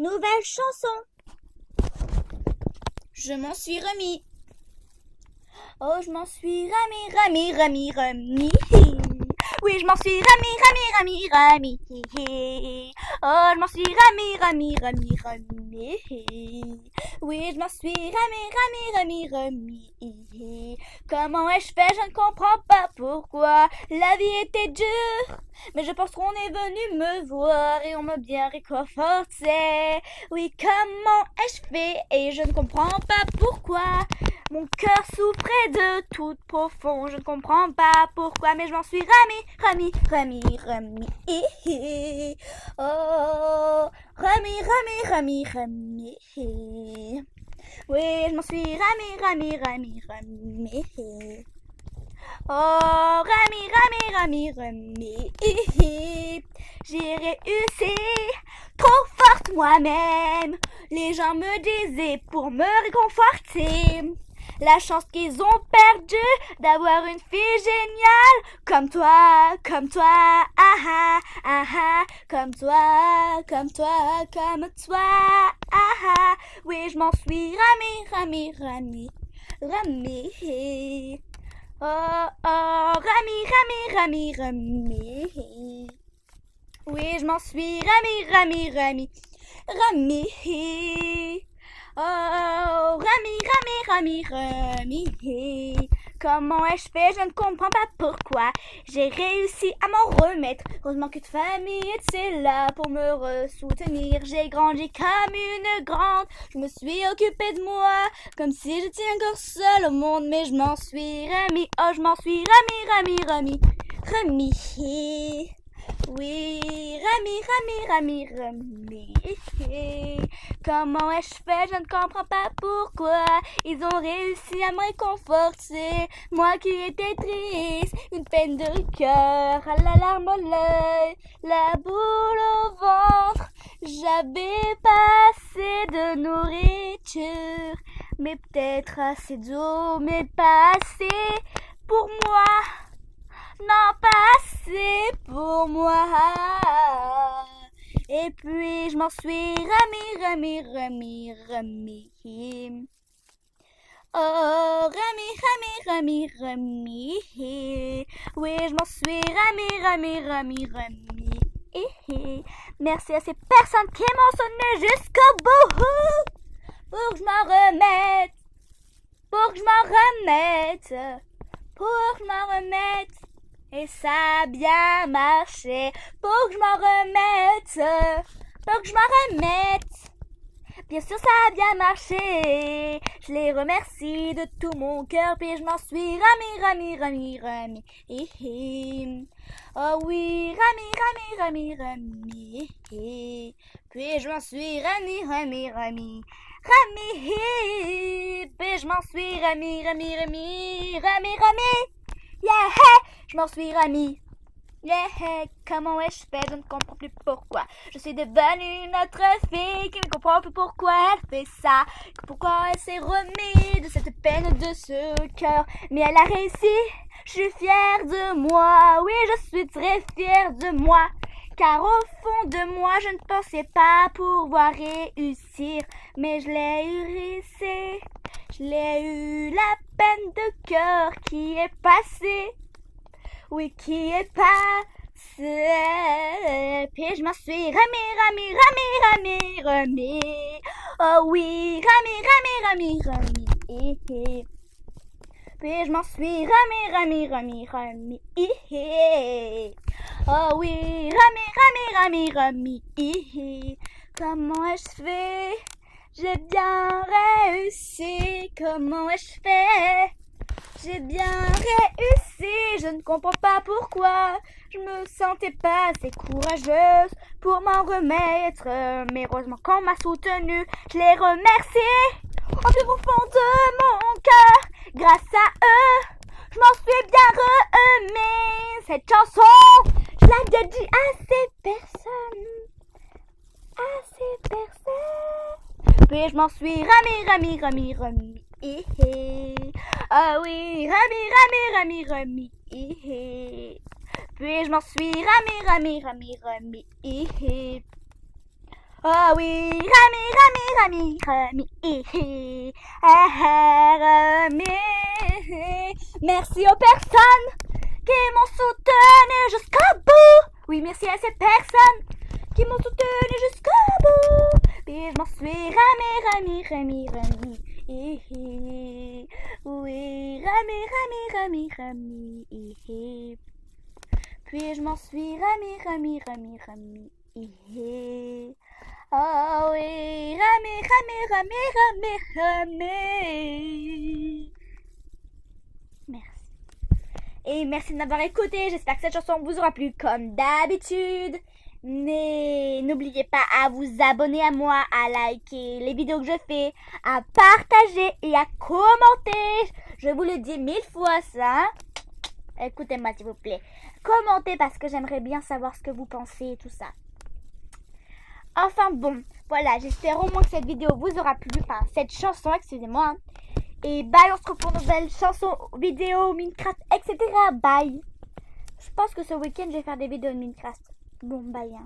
Nouvelle chanson. Je m'en suis remis. Oh, je m'en suis remis. Oui, je m'en suis remis. Oh, je m'en suis remis. Oui, je m'en suis remis. Comment ai-je fait? Je ne comprends pas pourquoi. La vie était dure, mais je pense qu'on est venu me voir et on m'a bien réconforté. Oui, comment ai-je fait? Et je ne comprends pas pourquoi. Mon cœur souffrait de tout profond. Je ne comprends pas pourquoi, mais je m'en suis remis. Oh, remis. Oui, je m'en suis remis. Oh, remis. J'ai réussi, trop forte moi-même. Les gens me disaient pour me réconforter. La chance qu'ils ont perdue d'avoir une fille géniale comme toi, comme toi, comme toi, oui, je m'en suis remis. Oh, remis. Oui, je m'en suis remis. Oh, remis. Comment ai-je fait? Je ne comprends pas pourquoi. J'ai réussi à m'en remettre. Heureusement que ta famille était là pour me soutenir. J'ai grandi comme une grande. Je me suis occupée de moi comme si j'étais encore seule au monde. Mais je m'en suis remis. Oh, je m'en suis remis. Oui, remis. Comment ai-je fait? Je ne comprends pas pourquoi. Ils ont réussi à me réconforter. Moi qui étais triste, une peine de cœur, la larme à l'œil, la boule au ventre. J'avais pas assez de nourriture, mais peut-être assez d'eau, mais pas assez pour moi. Non, pas assez pour moi. Et puis je m'en suis remis. Oh, remis. Oui, je m'en suis remis. Merci à ces personnes qui m'ont soutenu jusqu'au bout. Pour que je m'en remette. Et ça a bien marché. Pour que je m'en remette. Bien sûr, ça a bien marché. Je les remercie de tout mon cœur. Puis je m'en suis remis. Oh oui, remis. Puis je m'en suis remis. Puis je m'en suis remis. Yeah, je m'en suis remis. Yeah, comment ai-je fait? Je ne comprends plus pourquoi. Je suis devenue une autre fille qui ne comprend plus pourquoi elle fait ça. Pourquoi elle s'est remise de cette peine, de ce cœur. Mais elle a réussi. Je suis fière de moi. Oui, je suis très fière de moi. Car au fond de moi, je ne pensais pas pouvoir réussir. Mais je l'ai réussi. Je l'ai eu, la peine de cœur qui est passée. Oui, qui est passée. Puis je m'en suis remis. Oh oui, remis. Puis je m'en suis remis. Oh oui, remis. Comment ai-je fait? J'ai bien réussi. Comment ai-je fait? J'ai bien réussi. Je ne comprends pas pourquoi. Je me sentais pas assez courageuse pour m'en remettre. Mais heureusement qu'on m'a soutenue. Je les remercie au plus profond de mon cœur. Grâce à eux, je m'en suis bien remis. Cette chanson, je la dédie à ces personnes. Puis je m'en suis remis. Ah oui, remis. Puis je m'en suis remis. Oh oui, Rami, Rami. Merci aux personnes qui m'ont soutenu jusqu'au bout. Oui, merci à ces personnes qui m'ont soutenu jusqu'au bout. Puis je m'en suis Rami. Oui, Rami. Puis je m'en suis Rami. Oh oui, Rami. Merci. Et merci de m'avoir écouté. J'espère que cette chanson vous aura plu comme d'habitude. Mais n'oubliez pas à vous abonner à moi, à liker les vidéos que je fais, à partager et à commenter. Je vous le dis 1000 fois ça. Écoutez-moi s'il vous plaît. Commentez parce que j'aimerais bien savoir ce que vous pensez et tout ça. Enfin bon, voilà, j'espère au moins que cette vidéo vous aura plu. Enfin, cette chanson, excusez-moi. Et bye, on se retrouve pour une nouvelle chanson, vidéo, Minecraft, etc. Bye. Je pense que ce week-end, je vais faire des vidéos de Minecraft. Bon, bye.